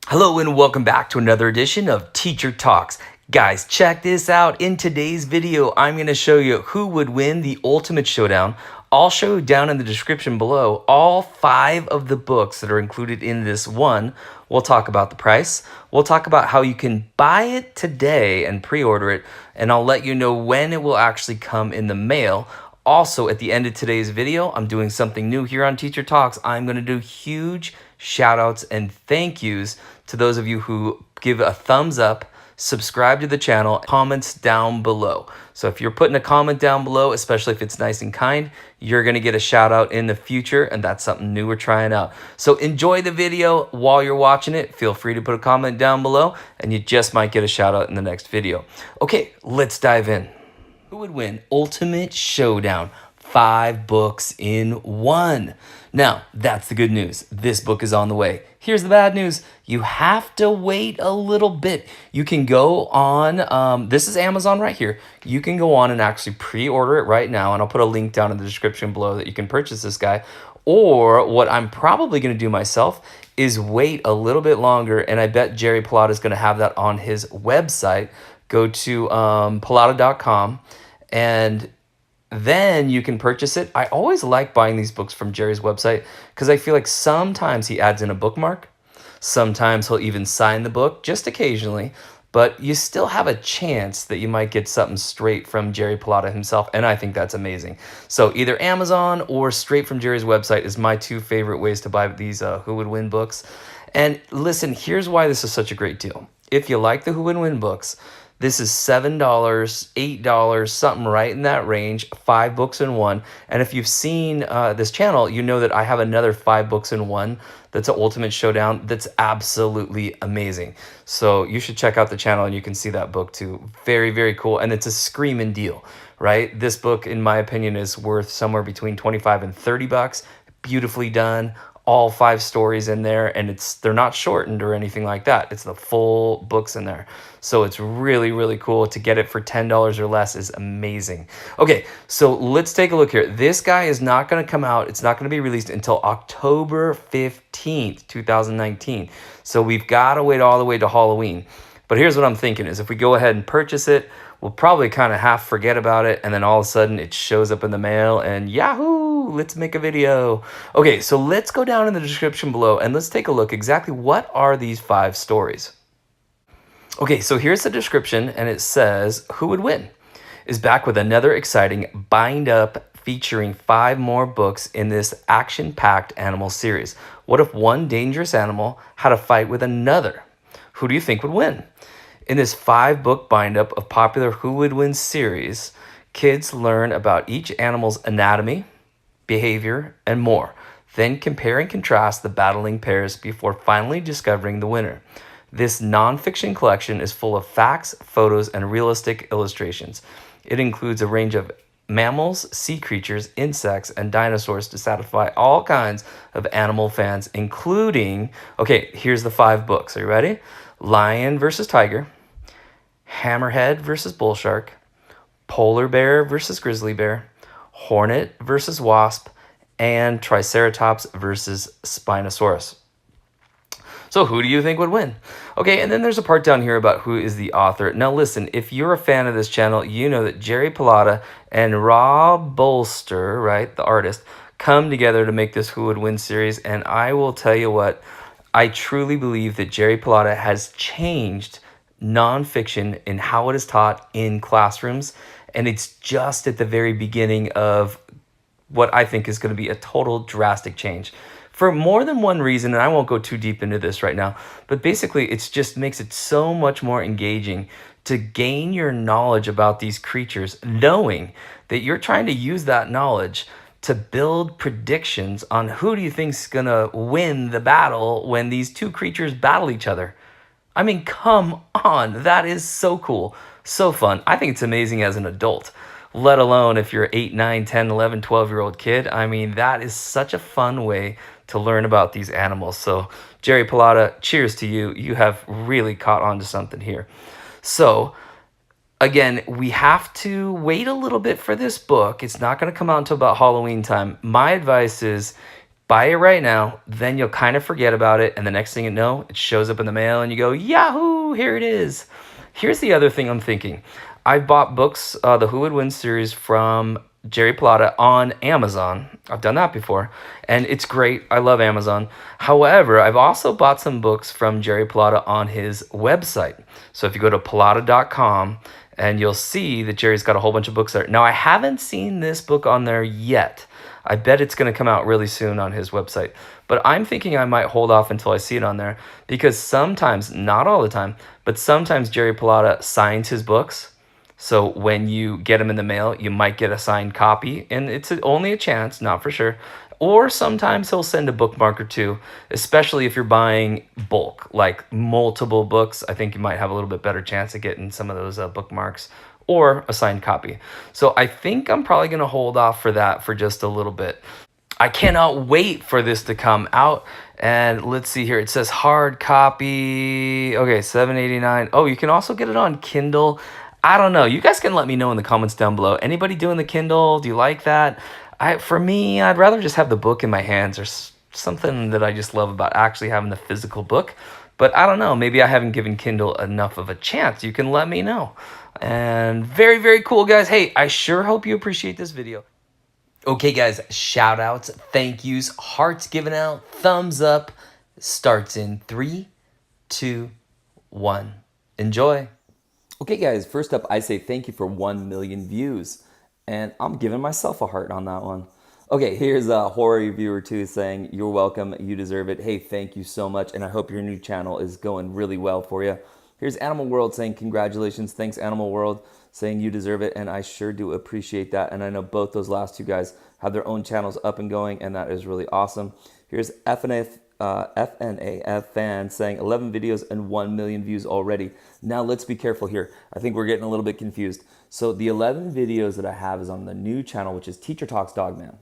Hello and welcome back to another edition of Teacher Talks. Guys, check this out. In today's video, I'm going to show you who would win the ultimate showdown. I'll show you down in the description below all 5 of the books that are included in this one. We'll talk about the price. We'll talk about how you can buy it today and pre-order it, and I'll let you know when it will actually come in the mail. Also, at the end of today's video, I'm doing something new here on Teacher Talks. I'm going to do huge shout outs and thank yous to those of you who give a thumbs up, subscribe to the channel, comments down below. So if you're putting a comment down below, especially if it's nice and kind, you're going to get a shout out in the future, and that's something new we're trying out. So enjoy the video. While you're watching it, feel free to put a comment down below and you just might get a shout out in the next video. Okay, let's dive in. Who would win Ultimate Showdown? 5 books in 1. Now, that's the good news. This book is on the way. Here's the bad news. You have to wait a little bit. You can go on, this is Amazon right here. You can go on and actually pre-order it right now, and I'll put a link down in the description below that you can purchase this guy. Or what I'm probably going to do myself is wait a little bit longer, and I bet Jerry Pallotta is going to have that on his website. Go to pallotta.com and then you can purchase it. I always like buying these books from Jerry's website because I feel like sometimes he adds in a bookmark. Sometimes he'll even sign the book, just occasionally. But you still have a chance that you might get something straight from Jerry Pallotta himself, and I think that's amazing. So either Amazon or straight from Jerry's website is my 2 favorite ways to buy these Who Would Win books. And listen, here's why this is such a great deal. If you like the Who Would Win books, this is $7, $8, something right in that range, 5 books in 1. And if you've seen this channel, you know that I have another 5 books in 1 that's an Ultimate Showdown that's absolutely amazing. So you should check out the channel and you can see that book too. Very, very cool. And it's a screaming deal, right? This book, in my opinion, is worth somewhere between 25 and 30 bucks. Beautifully done. All 5 stories in there, and they're not shortened or anything like that. It's the full books in there. So it's really, really cool. To get it for $10 or less is amazing. Okay, so let's take a look here. This guy is not going to come out. It's not going to be released until October 15th, 2019. So we've got to wait all the way to Halloween. But here's what I'm thinking is if we go ahead and purchase it, we'll probably kind of half forget about it, and then all of a sudden it shows up in the mail and yahoo, let's make a video. Okay, so let's go down in the description below and let's take a look exactly what are these 5 stories. Okay, so here's the description, and it says Who Would Win is back with another exciting bind up featuring 5 more books in this action-packed animal series. What if one dangerous animal had a fight with another? Who do you think would win? In this 5-book bind-up of popular Who Would Win series, kids learn about each animal's anatomy, behavior, and more. Then compare and contrast the battling pairs before finally discovering the winner. This nonfiction collection is full of facts, photos, and realistic illustrations. It includes a range of mammals, sea creatures, insects, and dinosaurs to satisfy all kinds of animal fans, including, okay, here's the 5 books. Are you ready? Lion versus Tiger, Hammerhead versus Bull Shark, Polar Bear versus Grizzly Bear, Hornet versus Wasp, and Triceratops versus Spinosaurus. So who do you think would win? Okay, and then there's a part down here about who is the author. Now listen, if you're a fan of this channel, you know that Jerry Pallotta and Rob Bolster, right, the artist, come together to make this Who Would Win series, and I will tell you what, I truly believe that Jerry Pallotta has changed nonfiction in how it is taught in classrooms, and it's just at the very beginning of what I think is going to be a total drastic change. For more than one reason, and I won't go too deep into this right now, but basically it just makes it so much more engaging to gain your knowledge about these creatures, knowing that you're trying to use that knowledge to build predictions on who do you think's gonna win the battle when these 2 creatures battle each other. I mean, come on, that is so cool, so fun. I think it's amazing as an adult, let alone if you're 8, 9, 10, 11, 12-year-old kid. I mean, that is such a fun way to learn about these animals. So Jerry Pallotta, cheers to you. You have really caught on to something here. So again, we have to wait a little bit for this book. It's not going to come out until about Halloween time. My advice is Buy it right now, then you'll kind of forget about it, and the next thing you know, it shows up in the mail and you go, Yahoo, here it is. Here's the other thing I'm thinking. I bought books, the Who Would Win series from Jerry Plata on Amazon. I've done that before, and it's great. I love Amazon. However, I've also bought some books from Jerry Plata on his website. So if you go to plata.com, and you'll see that Jerry's got a whole bunch of books there. Now, I haven't seen this book on there yet. I bet it's going to come out really soon on his website. But I'm thinking I might hold off until I see it on there, because sometimes, not all the time, but sometimes Jerry Plata signs his books. So when you get them in the mail, you might get a signed copy, and it's only a chance, not for sure. Or sometimes he'll send a bookmark or two, especially if you're buying bulk, like multiple books. I think you might have a little bit better chance of getting some of those bookmarks or a signed copy. So I think I'm probably going to hold off for that for just a little bit. I cannot wait for this to come out. And let's see here. It says hard copy. Okay, $7.89. Oh, you can also get it on Kindle. I don't know. You guys can let me know in the comments down below. Anybody doing the Kindle? Do you like that? For me, I'd rather just have the book in my hands, or something that I just love about actually having the physical book. But I don't know. Maybe I haven't given Kindle enough of a chance. You can let me know. And very, very cool, guys. Hey, I sure hope you appreciate this video. Okay, guys, shout outs, thank yous, hearts given out, thumbs up. Starts in 3, 2, 1. Enjoy. Okay, guys, first up, I say thank you for 1 million views. And I'm giving myself a heart on that one. Okay, here's a horror reviewer too saying, you're welcome, you deserve it. Hey, thank you so much, and I hope your new channel is going really well for you. Here's Animal World saying, congratulations, thanks Animal World, saying you deserve it, and I sure do appreciate that. And I know both those last two guys have their own channels up and going, and that is really awesome. Here's FNAF fan saying 11 videos and 1 million views already. Now let's be careful here. I think we're getting a little bit confused. So the 11 videos that I have is on the new channel, which is Teacher Talks Dogman.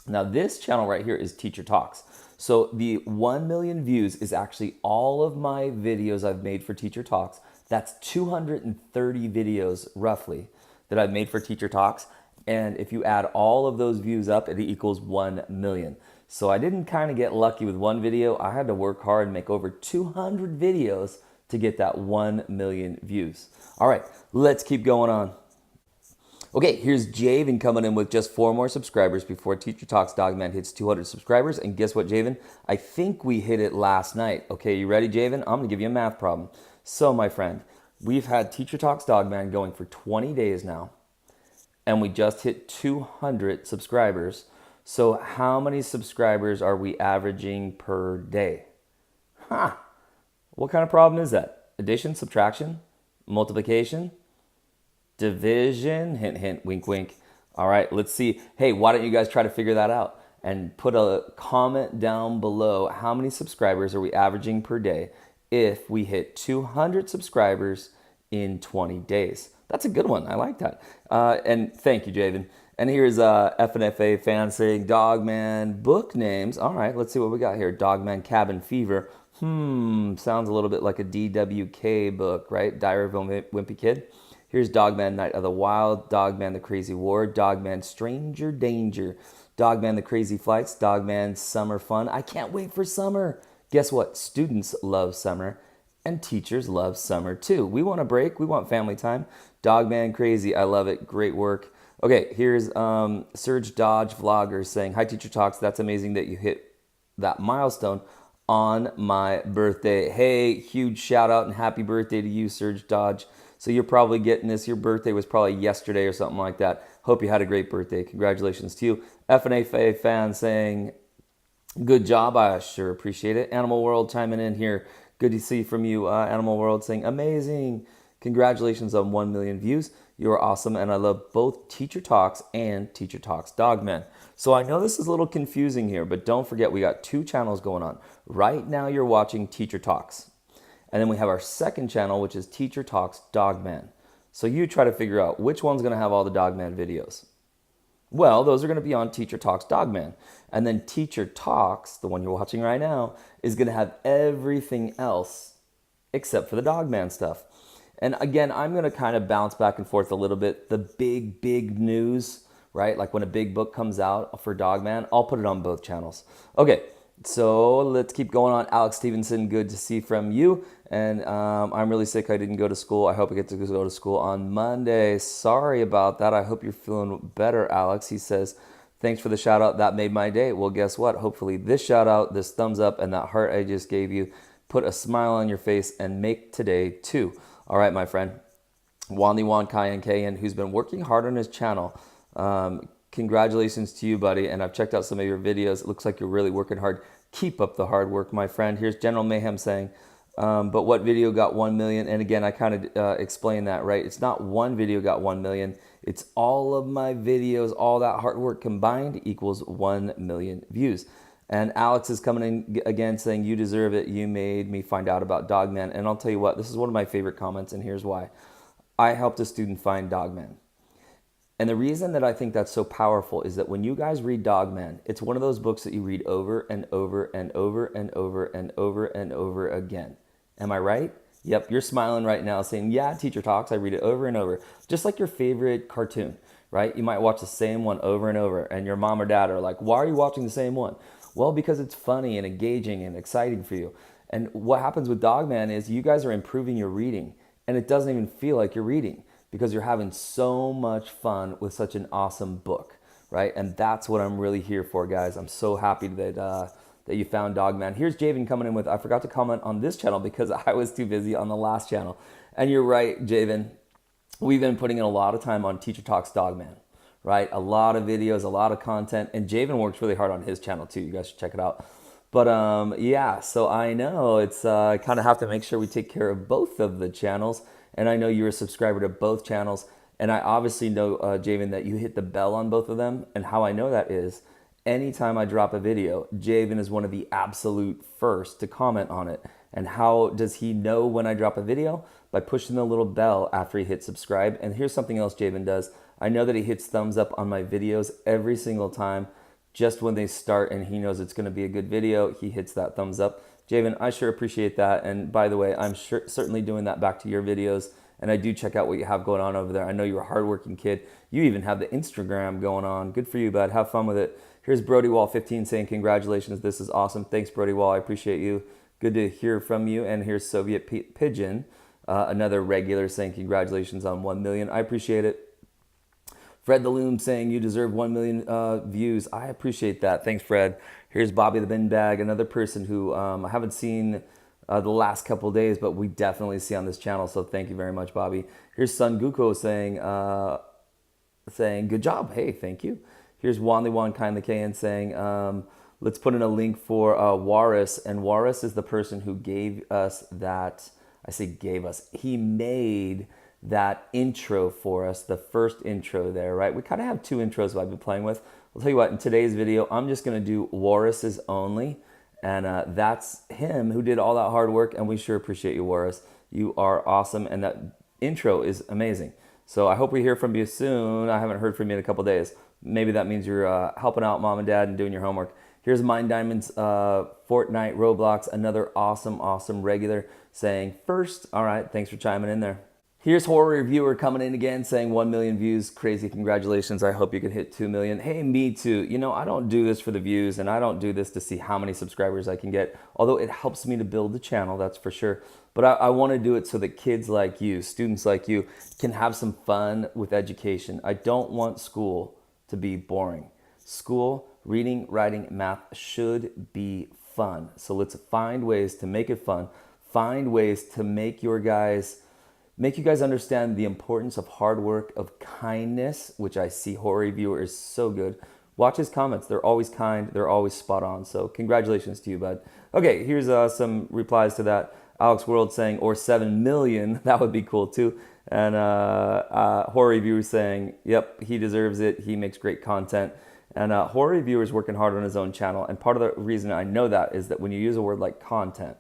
Now this channel right here is Teacher Talks. So the 1 million views is actually all of my videos I've made for Teacher Talks. That's 230 videos roughly that I've made for Teacher Talks. And if you add all of those views up, it equals 1 million. So I didn't kind of get lucky with one video. I had to work hard and make over 200 videos to get that 1 million views. All right, let's keep going on. Okay, here's Javen coming in with just 4 more subscribers before Teacher Talks Dogman hits 200 subscribers. And guess what, Javen? I think we hit it last night. Okay, you ready, Javen? I'm gonna give you a math problem. So, my friend, we've had Teacher Talks Dogman going for 20 days now, and we just hit 200 subscribers. So how many subscribers are we averaging per day? What kind of problem is that? Addition, subtraction, multiplication, division, hint, hint, wink, wink. All right, let's see. Hey, why don't you guys try to figure that out? And put a comment down below. How many subscribers are we averaging per day if we hit 200 subscribers in 20 days? That's a good one. I like that. And thank you, Javen. And here's FNFA fan saying, Dogman book names. All right, let's see what we got here. Dogman Cabin Fever. Sounds a little bit like a DWK book, right? Diary of a Wimpy Kid. Here's Dogman Night of the Wild, Dogman the Crazy War, Dogman Stranger Danger, Dogman the Crazy Flights, Dogman Summer Fun. I can't wait for summer. Guess what? Students love summer, and teachers love summer too. We want a break. We want family time. Dogman Crazy. I love it. Great work. Okay, here's Surge Dodge Vlogger saying, hi, Teacher Talks. That's amazing that you hit that milestone on my birthday. Hey, huge shout out and happy birthday to you, Surge Dodge. So you're probably getting this. Your birthday was probably yesterday or something like that. Hope you had a great birthday. Congratulations to you. FNA fan saying, good job. I sure appreciate it. Animal World chiming in here. Good to see from you. Animal World saying, amazing. Congratulations on 1 million views. You're awesome, and I love both Teacher Talks and Teacher Talks Dogman. So I know this is a little confusing here, but don't forget we got 2 channels going on. Right now you're watching Teacher Talks. And then we have our second channel, which is Teacher Talks Dogman. So you try to figure out which one's going to have all the Dogman videos. Well, those are going to be on Teacher Talks Dogman. And then Teacher Talks, the one you're watching right now, is going to have everything else except for the Dogman stuff. And again, I'm going to kind of bounce back and forth a little bit. The big news right? Like when a big book comes out for Dogman, I'll put it on both channels. Okay, so let's keep going on. Alex Stevenson, good to see from you. And I'm really sick. I didn't go to school. I hope I get to go to school on Monday. Sorry about that. I hope you're feeling better, Alex. He says, thanks for the shout out. That made my day. Well, guess what? Hopefully this shout out, this thumbs up, and that heart I just gave you put a smile on your face and make today too. All right, my friend. Wanli Wan Kayan Kayan, who's been working hard on his channel. Congratulations to you, buddy. And I've checked out some of your videos. It looks like you're really working hard. Keep up the hard work, my friend. Here's General Mayhem saying, but what video got 1 million? And again, I kind of explained that, right? It's not one video got 1 million. It's all of my videos, all that hard work combined equals 1 million views. And Alex is coming in again saying, you deserve it. You made me find out about Dogman. And I'll tell you what, this is one of my favorite comments, and here's why. I helped a student find Dogman. And the reason that I think that's so powerful is that when you guys read Dogman, it's one of those books that you read over and over and over and over and over and over again. Am I right? Yep, you're smiling right now saying, yeah, Teacher Talks, I read it over and over. Just like your favorite cartoon, right? You might watch the same one over and over, and your mom or dad are like, why are you watching the same one? Well, because it's funny and engaging and exciting for you. And what happens with Dogman is you guys are improving your reading, and it doesn't even feel like you're reading because you're having so much fun with such an awesome book, right? And that's what I'm really here for, guys. I'm so happy that you found Dogman. Here's Javen coming in with, I forgot to comment on this channel because I was too busy on the last channel. And you're right, Javen. We've been putting in a lot of time on Teacher Talks Dogman, right? A lot of videos, a lot of content. And Javen works really hard on his channel too. You guys should check it out. But yeah, so I know it's kind of have to make sure we take care of both of the channels. And I know you're a subscriber to both channels. And I obviously know, Javen, that you hit the bell on both of them. And how I know that is anytime I drop a video, Javen is one of the absolute first to comment on it. And how does he know when I drop a video? By pushing the little bell after he hits subscribe. And here's something else Javen does. I know that he hits thumbs up on my videos every single time. Just when they start and he knows it's going to be a good video, he hits that thumbs up. Javen, I sure appreciate that. And by the way, I'm certainly doing that back to your videos. And I do check out what you have going on over there. I know you're a hardworking kid. You even have the Instagram going on. Good for you, bud. Have fun with it. Here's Brody Wall 15 saying, congratulations. This is awesome. Thanks, Brody Wall. I appreciate you. Good to hear from you. And here's Soviet Pigeon, another regular saying, congratulations on 1 million. I appreciate it. Fred the Loom saying you deserve 1 million views. I appreciate that. Thanks, Fred. Here's Bobby the Bin Bag, another person who I haven't seen the last couple of days, but we definitely see on this channel. So thank you very much, Bobby. Here's Sun Guko saying good job. Hey, thank you. Here's Wanli Wan Kindly Kayan saying let's put in a link for Waris, and Waris is the person who gave us that. I say gave us. He made that intro for us, the first intro there, right? We kind of have two intros I've been playing with. I'll tell you what, in today's video, I'm just going to do Waris's only, and that's him who did all that hard work, and we sure appreciate you, Waris. You are awesome, and that intro is amazing. So I hope we hear from you soon. I haven't heard from you in a couple days. Maybe that means you're helping out mom and dad and doing your homework. Here's Mind Diamonds, Fortnite, Roblox, another awesome regular saying first. All right, thanks for chiming in there. Here's Horror Reviewer coming in again saying 1 million views. Crazy, congratulations. I hope you can hit 2 million. Hey, me too. You know, I don't do this for the views, and I don't do this to see how many subscribers I can get, although it helps me to build the channel, that's for sure. But I want to do it so that kids like you, students like you, can have some fun with education. I don't want school to be boring. School, reading, writing, math should be fun. So let's find ways to make it fun. Find ways to make you guys understand the importance of hard work, of kindness, which I see Horror Reviewer is so good. Watch his comments. They're always kind. They're always spot on. So congratulations to you, bud. Okay, here's some replies to that. Alex World saying, or 7 million. That would be cool too. And Horror Reviewer saying, yep, he deserves it. He makes great content. And Horror Reviewer is working hard on his own channel. And part of the reason I know that is that when you use a word like content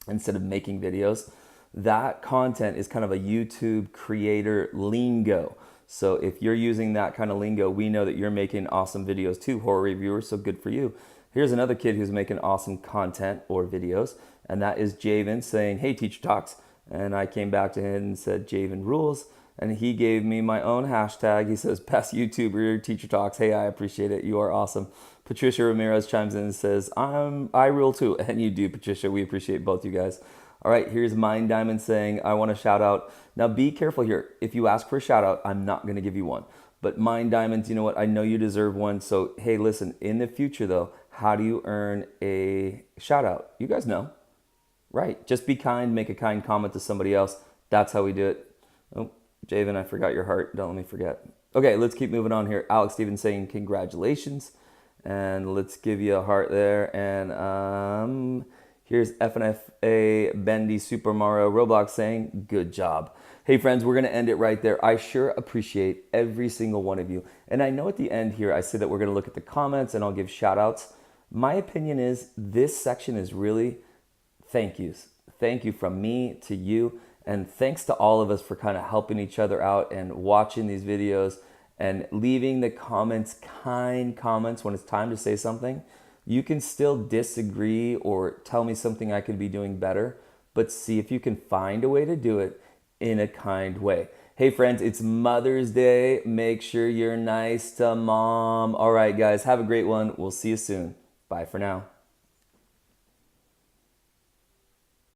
instead of making videos, that content is kind of a YouTube creator lingo. So if you're using that kind of lingo, we know that you're making awesome videos too, Horror Reviewer, so good for you. Here's another kid who's making awesome content or videos, and that is Javen saying, hey, Teacher Talks. And I came back to him and said, Javen rules. and he gave me my own hashtag. He says, best YouTuber, Teacher Talks. Hey, I appreciate it. You are awesome. Patricia Ramirez chimes in and says, I rule too. And you do, Patricia. We appreciate both you guys. All right, here's Mind Diamond saying, I want a shout out. Now be careful here. If you ask for a shout out, I'm not going to give you one. But Mind Diamonds, you know what? I know you deserve one. So, hey, listen, in the future though, how do you earn a shout out? You guys know, right? Just be kind, make a kind comment to somebody else. That's how we do it. Oh, Javen, I forgot your heart. Don't let me forget. Okay, let's keep moving on here. Alex Stevens saying congratulations. And let's give you a heart there. And here's FNFA Bendy Super Mario Roblox saying good job. Hey friends, we're going to end it right there. I sure appreciate every single one of you. And I know at the end here I say that we're going to look at the comments and I'll give shout outs. My opinion is this section is really thank yous. Thank you from me to you. And thanks to all of us for kind of helping each other out and watching these videos and leaving the comments, kind comments when it's time to say something. You can still disagree or tell me something I could be doing better, but see if you can find a way to do it in a kind way. Hey friends, it's Mother's Day. Make sure you're nice to mom. All right, guys, have a great one. We'll see you soon. Bye for now.